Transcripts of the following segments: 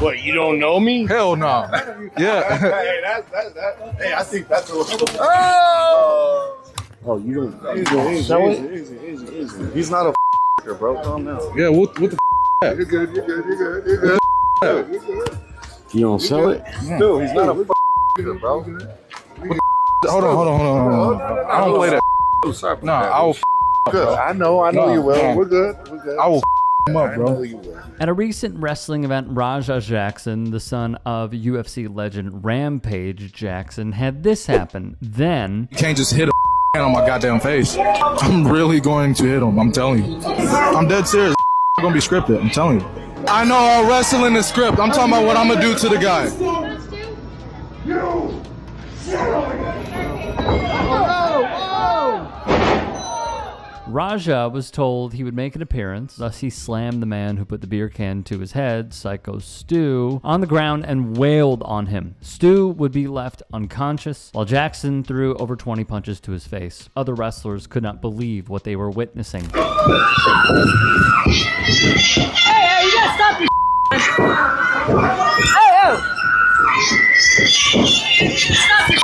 What, you don't know me? Hell no. Yeah. Hey, I think that's a little. Oh, you don't sell it? Easy. He's not a bro. Calm down. Yeah, what the You're good. You're good. You don't sell it? Dude, he's not a bro. Hold on. I don't play that. Sorry. No, I will good. I know you will. No. We're good. I will him up, bro. At a recent wrestling event, Rampage Jackson, the son of UFC legend Rampage Jackson, had this happen. Then You can't just hit a on my goddamn face. I'm really going to hit him. I'm telling you. I'm dead serious. It's gonna be scripted. I'm telling you. I know all wrestling is script. I'm talking about what I'm gonna do to the guy. Raja was told he would make an appearance, thus he slammed the man who put the beer can to his head, Syko Stu, on the ground and wailed on him. Stu would be left unconscious, while Jackson threw over 20 punches to his face. Other wrestlers could not believe what they were witnessing. Hey, you gotta stop this. Hey. Stop this.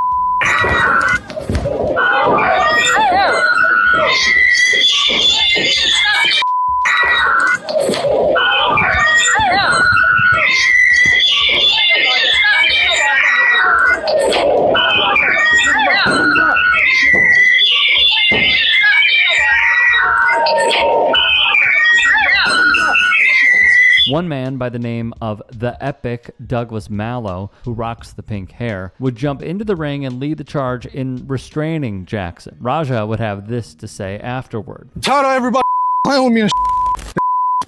One man by the name of the Epic Douglas Mallow, who rocks the pink hair, would jump into the ring and lead the charge in restraining Jackson. Raja would have this to say afterward. I'm tired of everybody playing with me and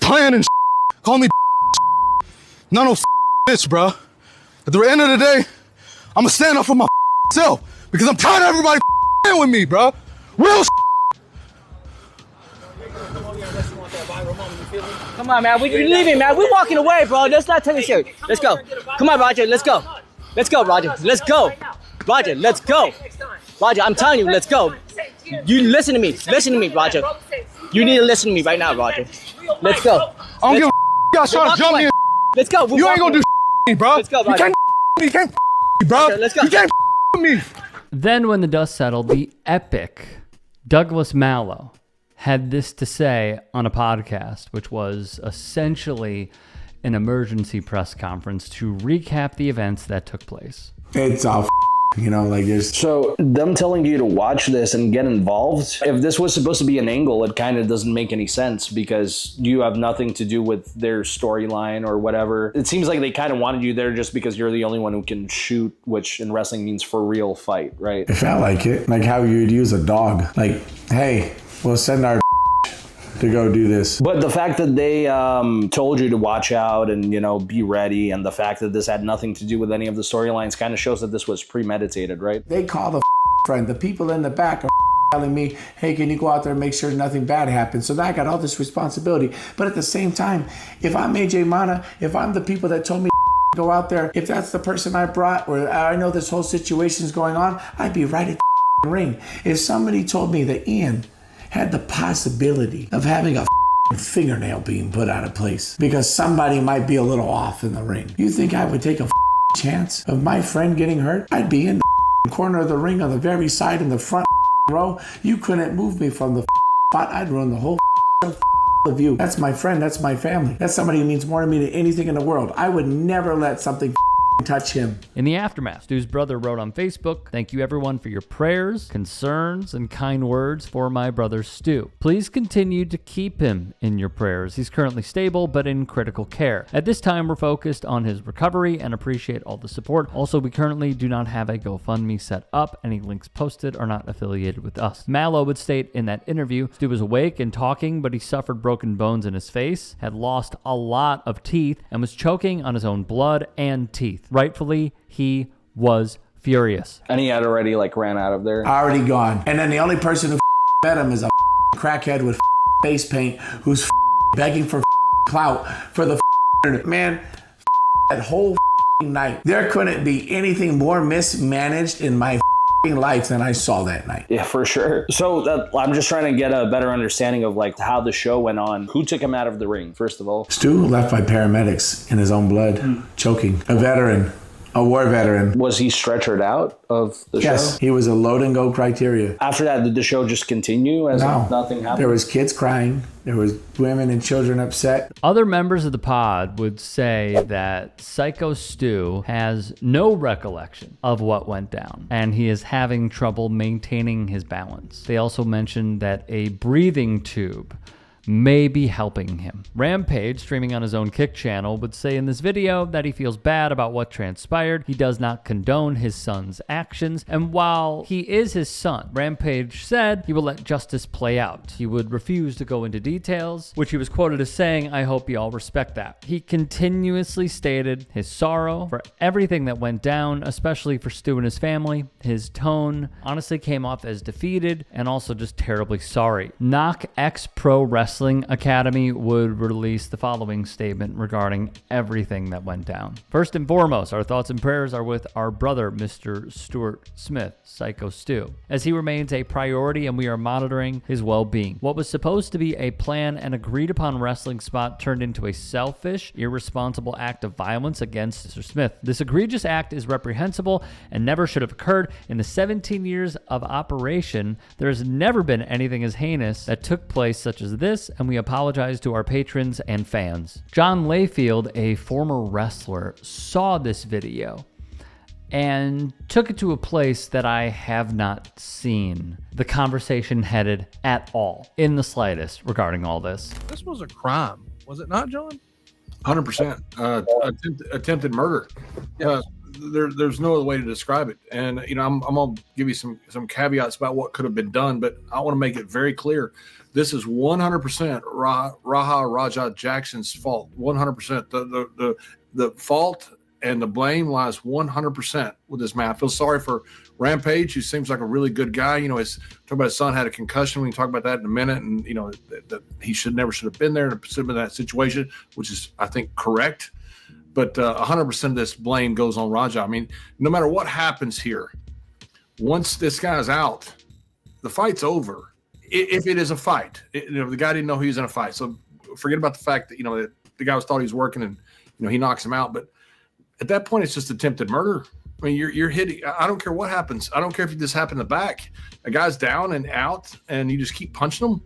playing and call me none of bitch, bro. At the end of the day, I'm gonna stand up for myself because I'm tired of everybody playing with me, bro. Real Come on, man. We're leaving, man. We're walking away, bro. Let's not take it serious. Let's go. Come on, Roger. Let's go. Let's go, Roger. Let's go. Roger, let's go. Roger, I'm telling you, let's go. You listen to me. Listen to me, Roger. You need to listen to me right now, Roger. Let's go. I don't give a you guys trying to jump me. Let's go. You ain't gonna do me, bro. Let's go, Roger. You can't me, bro. Roger, let's go. You can't me. Then when the dust settled, the Epic Douglas Mallow had this to say on a podcast, which was essentially an emergency press conference to recap the events that took place. It's all like there's... So them telling you to watch this and get involved, if this was supposed to be an angle, it kind of doesn't make any sense because you have nothing to do with their storyline or whatever. It seems like they kind of wanted you there just because you're the only one who can shoot, which in wrestling means for real fight, right? It felt like it. Like how you'd use a dog. Like, hey, we'll send our to go do this. But the fact that they told you to watch out and, be ready, and the fact that this had nothing to do with any of the storylines kind of shows that this was premeditated, right? They call the friend. The people in the back are telling me, hey, can you go out there and make sure nothing bad happens? So now I got all this responsibility. But at the same time, if I'm AJ Mana, if I'm the people that told me go out there, if that's the person I brought, or I know this whole situation is going on, I'd be right at the ring. If somebody told me that Ian had the possibility of having a fingernail being put out of place because somebody might be a little off in the ring, you think I would take a chance of my friend getting hurt? I'd be in the corner of the ring on the very side in the front row. You couldn't move me from the spot. I'd run the whole of you. That's my friend. That's my family. That's somebody who means more to me than anything in the world. I would never let something touch him. In the aftermath, Stu's brother wrote on Facebook, "Thank you everyone for your prayers, concerns, and kind words for my brother Stu. Please continue to keep him in your prayers. He's currently stable but in critical care. At this time, we're focused on his recovery and appreciate all the support. Also, we currently do not have a GoFundMe set up. Any links posted are not affiliated with us." Mallow would state in that interview, Stu was awake and talking, but he suffered broken bones in his face, had lost a lot of teeth, and was choking on his own blood and teeth. Rightfully, he was furious. And he had already ran out of there. Already gone. And then the only person who met him is a crackhead with face paint who's begging for clout for the man. That whole night, there couldn't be anything more mismanaged in my life than I saw that night. Yeah, for sure. So I'm just trying to get a better understanding of like how the show went on. Who took him out of the ring, first of all? Stu left by paramedics in his own blood, choking. A veteran. A war veteran. Was he stretchered out of the show? Yes, he was a load and go criteria. After that, did the show just continue as if nothing happened? There was kids crying. There was women and children upset. Other members of the pod would say that Syko Stu has no recollection of what went down, and he is having trouble maintaining his balance. They also mentioned that a breathing tube may be helping him. Rampage, streaming on his own Kick channel, would say in this video that he feels bad about what transpired. He does not condone his son's actions, and while he is his son, Rampage said he will let justice play out. He would refuse to go into details, which he was quoted as saying, "I hope you all respect that." He continuously stated his sorrow for everything that went down, especially for Stu and his family. His tone honestly came off as defeated and also just terribly sorry. Knock X Pro Wrestling Academy would release the following statement regarding everything that went down. First and foremost, our thoughts and prayers are with our brother, Mr. Stuart Smith, Syko Stu, as he remains a priority and we are monitoring his well-being. What was supposed to be a planned and agreed upon wrestling spot turned into a selfish, irresponsible act of violence against Mr. Smith. This egregious act is reprehensible and never should have occurred. In the 17 years of operation, there has never been anything as heinous that took place such as this, and we apologize to our patrons and fans. John Layfield, a former wrestler, saw this video and took it to a place that I have not seen the conversation headed at all, in the slightest, regarding all this. This was a crime, was it not, John? 100%. Attempted murder. There's no other way to describe it. And, you know, I'm going to give you some caveats about what could have been done, but I want to make it very clear. This is 100% Rampage Jackson's fault. 100%. The fault and the blame lies 100% with this man. I feel sorry for Rampage, who seems like a really good guy. You know, talk about his son had a concussion. We can talk about that in a minute. And, you know, that he should have been there to put him in that situation, which is, I think, correct. But 100% of this blame goes on Raja. I mean, no matter what happens here, once this guy's out, the fight's over. If it is a fight, the guy didn't know he was in a fight. So forget about the fact that, you know, the guy thought he was working and, you know, he knocks him out. But at that point, it's just attempted murder. I mean, you're hitting. I don't care what happens. I don't care if this happened in the back. A guy's down and out and you just keep punching him.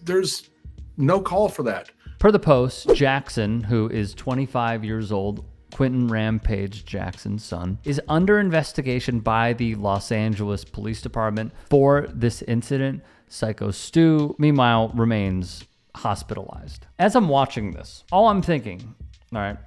There's no call for that. Per the post, Jackson, who is 25 years old, Quentin Rampage Jackson's son, is under investigation by the Los Angeles Police Department for this incident. Syko Stu, meanwhile, remains hospitalized. As I'm watching this, all I'm thinking, all right,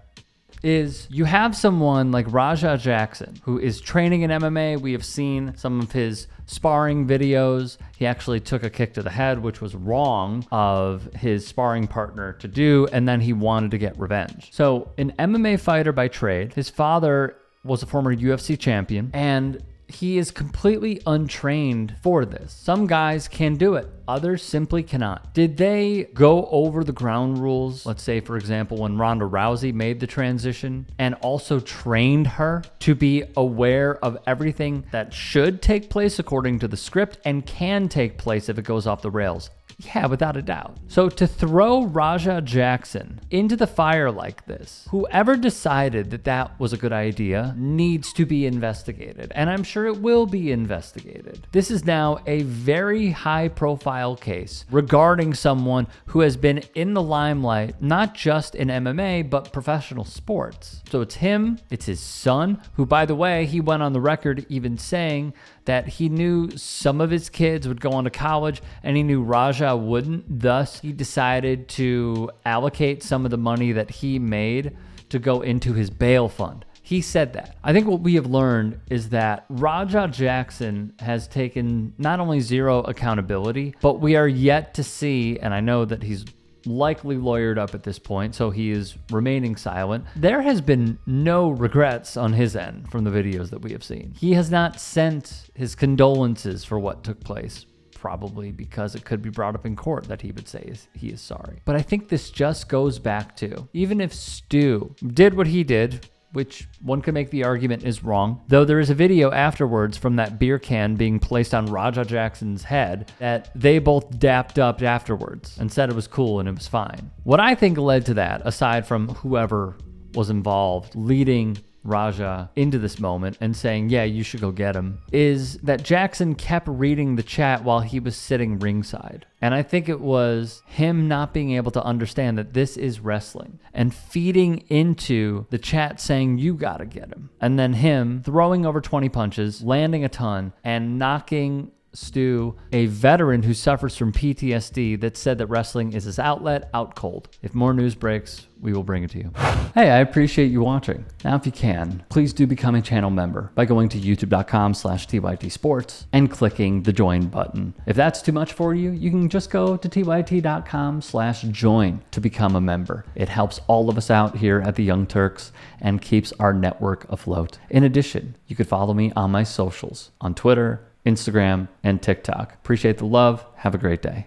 is you have someone like Rampage Jackson who is training in MMA. We have seen some of his sparring videos. He actually took a kick to the head, which was wrong of his sparring partner to do, and then he wanted to get revenge. So an MMA fighter by trade, his father was a former UFC champion, and he is completely untrained for this. Some guys can do it, others simply cannot. Did they go over the ground rules? Let's say, for example, when Ronda Rousey made the transition and also trained her to be aware of everything that should take place according to the script and can take place if it goes off the rails. Yeah, without a doubt. So to throw Rampage Jackson into the fire like this, whoever decided that that was a good idea needs to be investigated. And I'm sure it will be investigated. This is now a very high profile case regarding someone who has been in the limelight, not just in MMA, but professional sports. So it's him, it's his son, who, by the way, he went on the record even saying that he knew some of his kids would go on to college and he knew Raja wouldn't. Thus, he decided to allocate some of the money that he made to go into his bail fund. He said that. I think what we have learned is that Rampage Jackson has taken not only zero accountability, but we are yet to see, and I know that he's likely lawyered up at this point, so he is remaining silent. There has been no regrets on his end from the videos that we have seen. He has not sent his condolences for what took place, probably because it could be brought up in court that he would say he is sorry. But I think this just goes back to, even if Stu did what he did, which one could make the argument is wrong. Though there is a video afterwards from that beer can being placed on Rampage Jackson's head that they both dapped up afterwards and said it was cool and it was fine. What I think led to that, aside from whoever was involved leading Raja into this moment and saying, yeah, you should go get him, is that Jackson kept reading the chat while he was sitting ringside. And I think it was him not being able to understand that this is wrestling and feeding into the chat saying, you gotta get him. And then him throwing over 20 punches, landing a ton, and knocking Stu, a veteran who suffers from PTSD, that said that wrestling is his outlet, out cold. If more news breaks, we will bring it to you. Hey, I appreciate you watching. Now, if you can, please do become a channel member by going to youtube.com/TYTsports and clicking the join button. If that's too much for you, you can just go to tyt.com/join to become a member. It helps all of us out here at the Young Turks and keeps our network afloat. In addition, you could follow me on my socials on Twitter, Instagram, and TikTok. Appreciate the love. Have a great day.